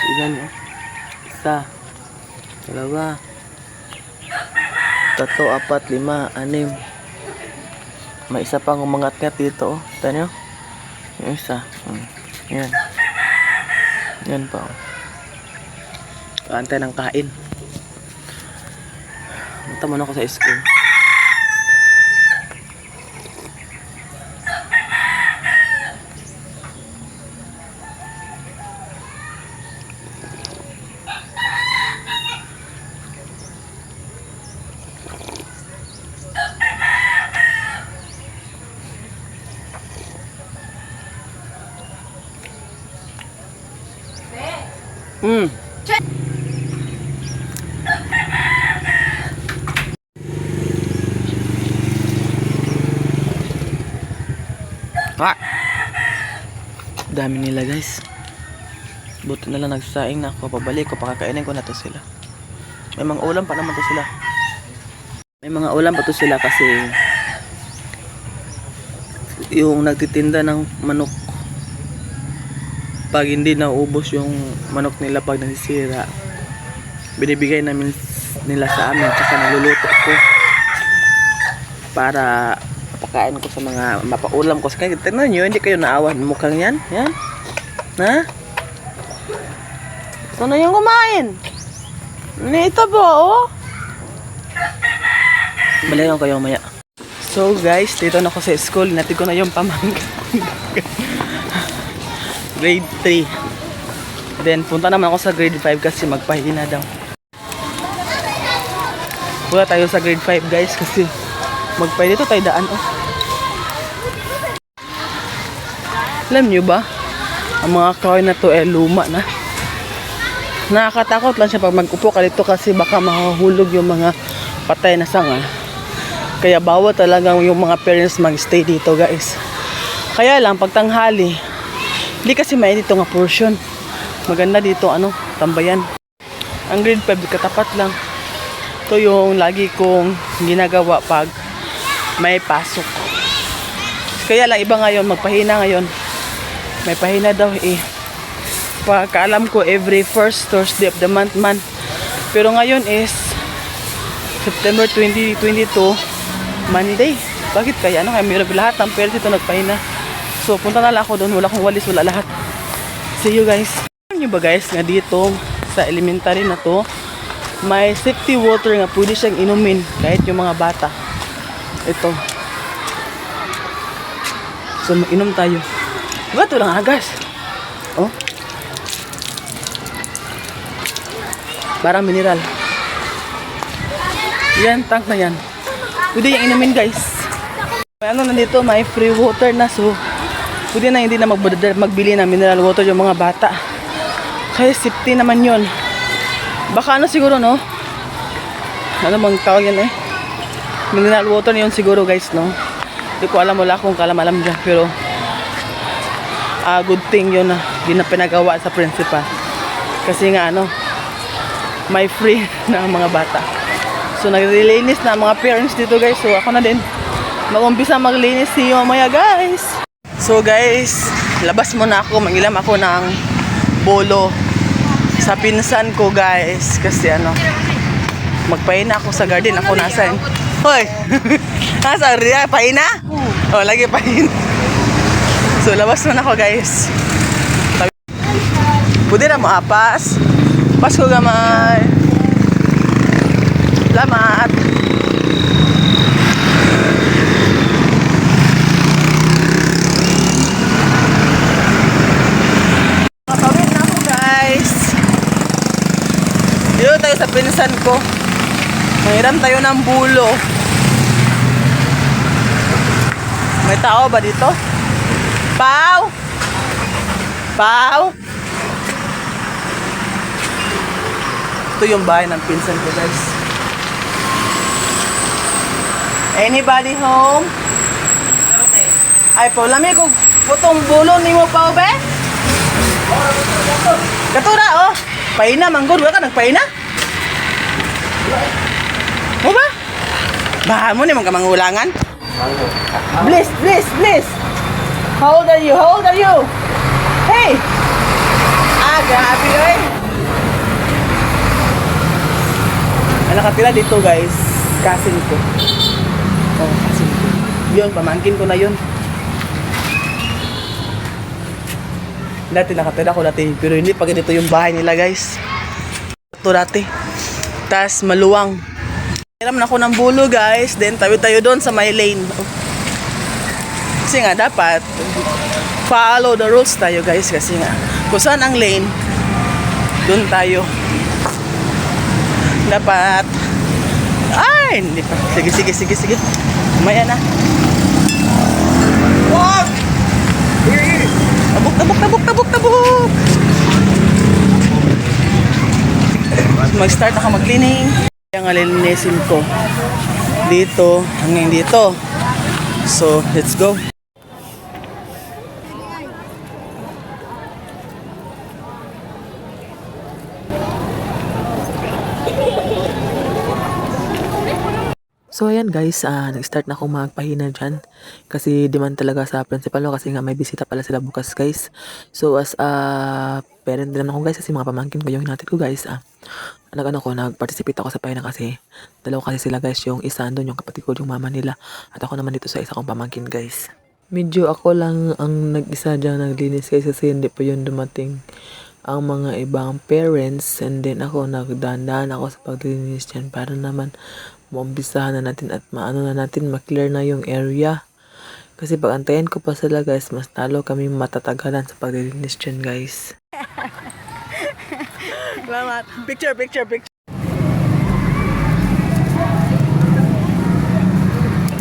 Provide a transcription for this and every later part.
Tignan nyo. Isa. Dalawa. Tatlo, apat, lima, anim. May isa pang umangat-ngat dito. Tignan nyo. Yung isa. Yan. Yan pa. Kaantay ng kain. Punta muna ako sa school. Dami nila guys. Buti na lang nagsaing na ako. Pabalik ko, pakakainin ko na to sila. May mga ulam pa naman to sila. May mga ulam pa to sila kasi yung nagtitinda ng manok, pag hindi naubos yung manok nila pag nasisira, binibigay namin nila sa amin, tsaka naluluto ko para pakain ko sa mga mapaulam ko. Kaya tignan nyo, hindi kayo naawan mukhang yan. Yan. Ha? Sana yung kumain. Ito po, oh. Balayan kayo maya. So guys, dito na ako sa school. Natid ko na yung pamangkin. Grade 3. Then punta naman ako sa grade 5 kasi magpahina daw. Punta tayo sa grade 5 guys kasi magpahina dito tayo daan, oh. Alam nyo ba, ang mga kahoy na to luma na. Nakakatakot lang siya pag mag-upo ka dito kasi baka mahuhulog yung mga patay na sanga. Kaya bawal talaga yung mga parents mag-stay dito guys. Kaya lang pag tanghali, hindi kasi may dito nga portion. Maganda dito tambayan. Ang grade 5 katapat lang. Ito yung lagi kong ginagawa pag may pasok. Kaya lang iba ngayon, magpahina ngayon. May pahina daw pagkaalam ko every first Thursday of the month man. Pero ngayon is September 2022 Monday. Bakit kaya? Kaya mayroon lahat ng parents dito nagpahina. So punta na lang ako doon. Wala akong walis, wala lahat. See you guys. Alam nyo ba guys, nga dito sa elementary na to, may safety water nga pwede siyang inumin kahit yung mga bata. Ito. So mag-inom tayo. Diba ito lang agas? Oh. Parang mineral. Yan, tank na yan. Pwede yung inumin guys. May nandito, may free water na. So, pwede na hindi na magbili ng mineral water yung mga bata. Kaya safety naman yun. Baka siguro, no? Ano bang tawag yan mineral water yun siguro guys, no? Hindi ko alam, wala akong kalam-alam dyan. Pero, good thing yun na di na pinagawa sa principal. Kasi nga, may free na mga bata. So, naglilinis na mga parents dito guys. So, ako na din. Mag-umpisa maglinis siyo maya guys. So, guys, labas muna ako. Mag-ilam ako ng bolo sa pinsan ko guys. Kasi magpahinga ako sa garden. Ako nasan. Hoy! Nasa rin? Pahinga? Oh, lagi pahinga. So, labas muna ako guys. Pwede na mo apas. Pasko gamay. Salamat. Makawin na ako guys. Dito tayo sa pinsan ko. Manghiram tayo ng bulo. May tao ba dito? Pau! Pau! Ito yung bahay ng pinsan ko guys. Anybody home? Ay po, lami ko putong bulo ni mo pa be? Katura oh. Paina manggod, wala ka nagpaina? Mo ba? Baha mo ni mga mangulangan? Bliss, bliss, bliss. How old are you? How old are you? Hey! Grabe eh. nakatira dito guys, cousin ko. Oh, cousin ko. Yun, pamangkin ko na yun. Dati nakatira ko dati, pero hindi pa ganito yung bahay nila guys. Ito dati. Tas maluwang. Hiram na ako ng bulo guys, then tawid tayo doon sa my lane. Kasi nga dapat follow the rules tayo guys, kasi nga kung saan ang lane, doon tayo. Dapat ay, hindi pa. Sige. Umaya na. Wag! Tabok! Mag-start ako mag-cleaning. Yung alilinisin ko dito hanggang dito. So, let's go. So ayan guys, nag-start na akong magpahina dyan kasi demand talaga sa principal ko kasi nga may bisita pala sila bukas guys. So as parent din naman ako guys kasi mga pamangkin ko yung hinatid ko guys. Nag-participate ako sa pahina kasi dalawa kasi sila guys, yung isa andun yung kapatid ko, yung mama nila, at ako naman dito sa isa kong pamangkin guys. Medyo ako lang ang nag-isa dyan naglinis guys kasi hindi pa yun dumating ang mga ibang parents, and then ako nagdaan ako sa paglinis dyan para naman maumpisahan na natin at ma-clear na yung area. Kasi pag antayin ko pa sila guys, mas talo kami matatagalan sa paglilinis dyan guys. Salamat. Picture.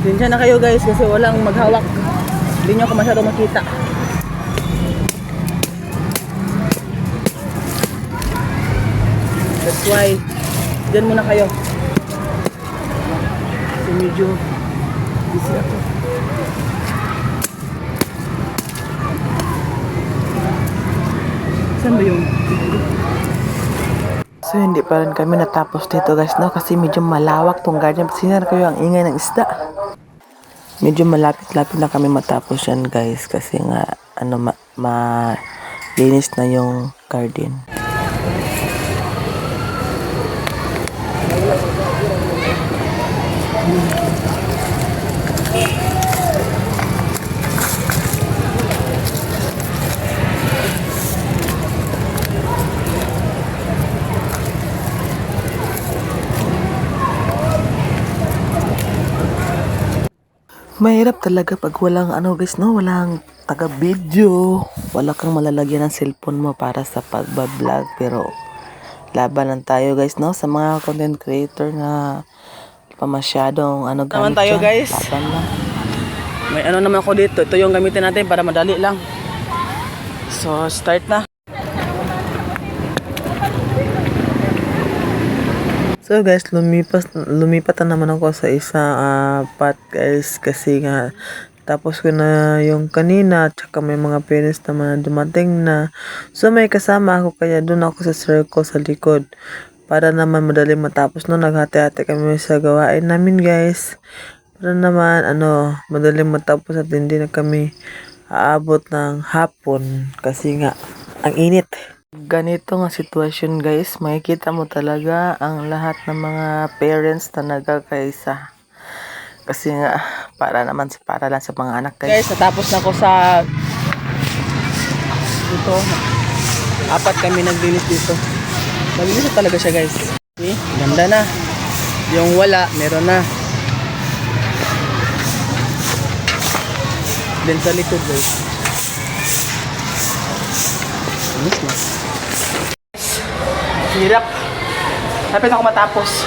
Dinsya na kayo guys kasi walang maghawak. Hindi nyo ako masyado makita. That's why, dyan muna kayo. Kasi medyo busy ako. Saan ba yung? So hindi pa rin kami natapos dito guys, no? Kasi medyo malawak tong garden. Sinar kayo ang ingay ng isda. Medyo malapit-lapit na kami matapos yan guys. Kasi nga, linis na yung garden. Mahirap talaga pag walang guys, no? Walang taga-video. Wala kang malalagyan ng cellphone mo para sa pagbablog. Pero laban lang tayo guys, no? Sa mga content creator na pamasyadong naman tayo dyan. Guys. Laban lang. May naman ako dito. Ito yung gamitin natin para madali lang. So, start na. So guys, lumipat na naman ako sa isang pot guys kasi nga tapos ko na yung kanina at saka may mga parents naman na dumating na. So may kasama ako kaya doon ako sa circle sa likod para naman madaling matapos. No, naghati-hati kami sa gawain namin guys. Para naman madaling matapos at hindi na kami aabot ng hapon kasi nga ang init. Ganito nga sitwasyon guys, makikita mo talaga ang lahat ng mga parents na nagkakaisa. Kasi nga, para lang sa mga anak Guys, natapos na ako sa dito. 4 kami naglinis dito. Maglinis na talaga siya guys. Okay, ganda na. Yung wala, meron na. Then sa likod guys. Linis na. Hirap. Lapit ako matapos.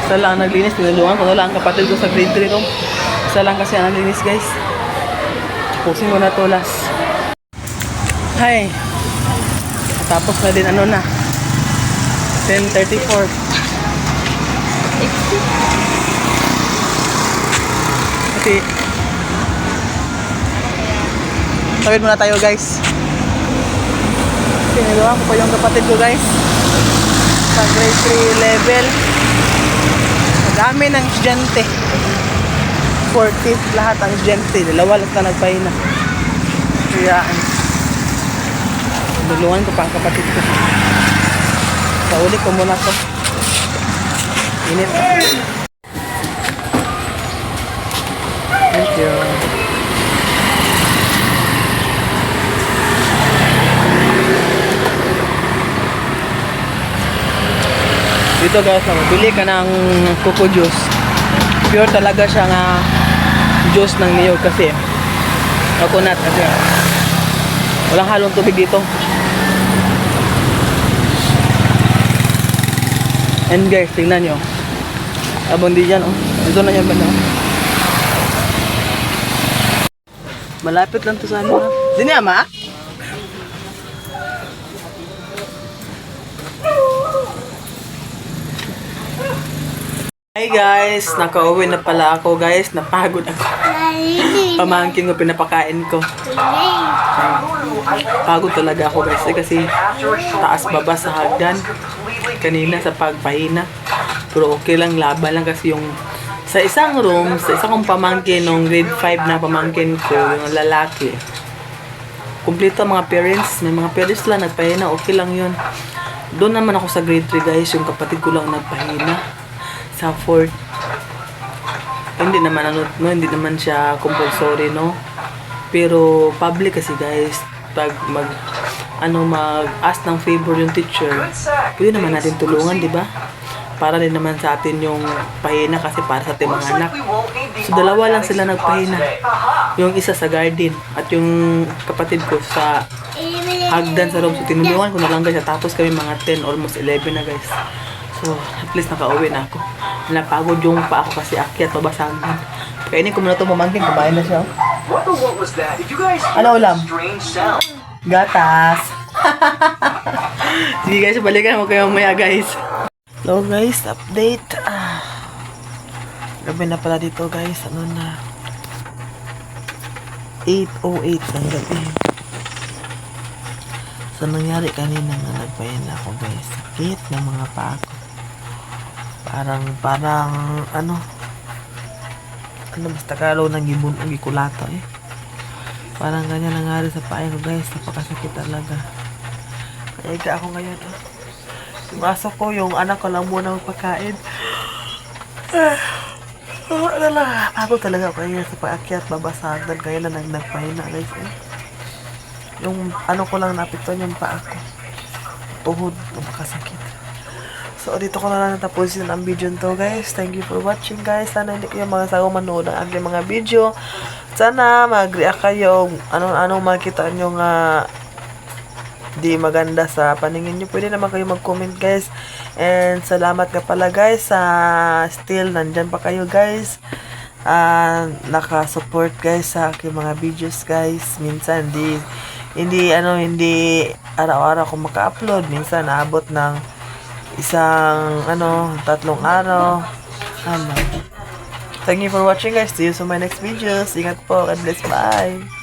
Isa lang naglinis. Tinulungan ko na lang kapatid ko sa grade 3 room. Isa lang kasi ang naglinis guys. Pusin mo na to last. Hi. Tapos na din na. 10:34. Okay. Tawid muna tayo guys. Tinulungan ko pa yung kapatid ko guys sa grade 3 level. Dami ng estudyante. 40 lahat ang estudyante. 2 lang na nagpahina. Kaya tinulungan ko pa ang kapatid ko. Sa uli ko muna to. Init. Thank you. Dito guys, bili ka ng coco juice. Pure talaga siya nga juice ng niyog kasi coconut kasi walang halong tubig dito. And guys, tingnan nyo. Abang di dyan, oh. Ito na yung banda. Malapit lang to sa ano. Sini ama? Hi guys, nakauwi na pala ako guys, napagod ako. Pamangkin ko, pinapakain ko. Pagod talaga ako guys, kasi taas baba sa hagdan kanina sa pagpahina. Pero okay lang, laban lang kasi yung sa isang room, sa isang kong pamangkin, nung grade 5 na pamangkin ko, yung lalaki. Kumpleto mga parents, may mga parents lang nagpahina, okay lang yun. Doon naman ako sa grade 3 guys, yung kapatid ko lang nagpahina sa 4th. Hindi naman ano, no, hindi naman siya compulsory, no. Pero public kasi guys, pag mag ask ng favor yung teacher, pwede naman natin tulungan, di ba? Para din naman sa atin yung pahina kasi para sa ating mga anak. So dalawa lang sila nagpahina. Yung isa sa garden at yung kapatid ko sa hagdan sa room. So tinulungan ko na lang guys. Tapos kami mga 10, almost 11 na guys. So at least nakauwi na ako. Napagod yung pa ako kasi akyat pabasagan. Kainin ko muna ito pamangkin. Kumain na siya. Ano ulam? Gatas. Sige guys, balikan mo kayo mamaya guys. Hello guys, update. Gabi na pala dito guys. Ano na? 8:08 ng gabi. So nangyari kanina na nagpahin ako guys. Sakit ng mga paa ko. Parang ano basta kalaw ng gikulato eh. Parang ganyan nangyari sa paa ko guys. Napakasakit talaga. Kaya higa ako ngayon. Yung aso ko, yung anak ko lang muna magpakain. Ako talaga kaya sa paakyat, babasagan. Kaya na nagpahina guys eh. Yung ano ko lang napiton yung paa ko. Tuhod, napakasakit. So, dito ko na lang natapusin ang video nito guys. Thank you for watching guys. Sana hindi kayo mga sago manood ng aking mga video. Sana mag-react kayo. Anong makita nyo nga di maganda sa paningin nyo. Pwede naman kayo mag-comment guys. And salamat ka pala guys sa still nandyan pa kayo guys. Naka-support guys sa aking mga videos guys. Minsan hindi araw-araw ako maka-upload. Minsan naabot ng isang 3 araw. Thank you for watching guys. See you sa my next videos. Ingat po. God bless. Bye.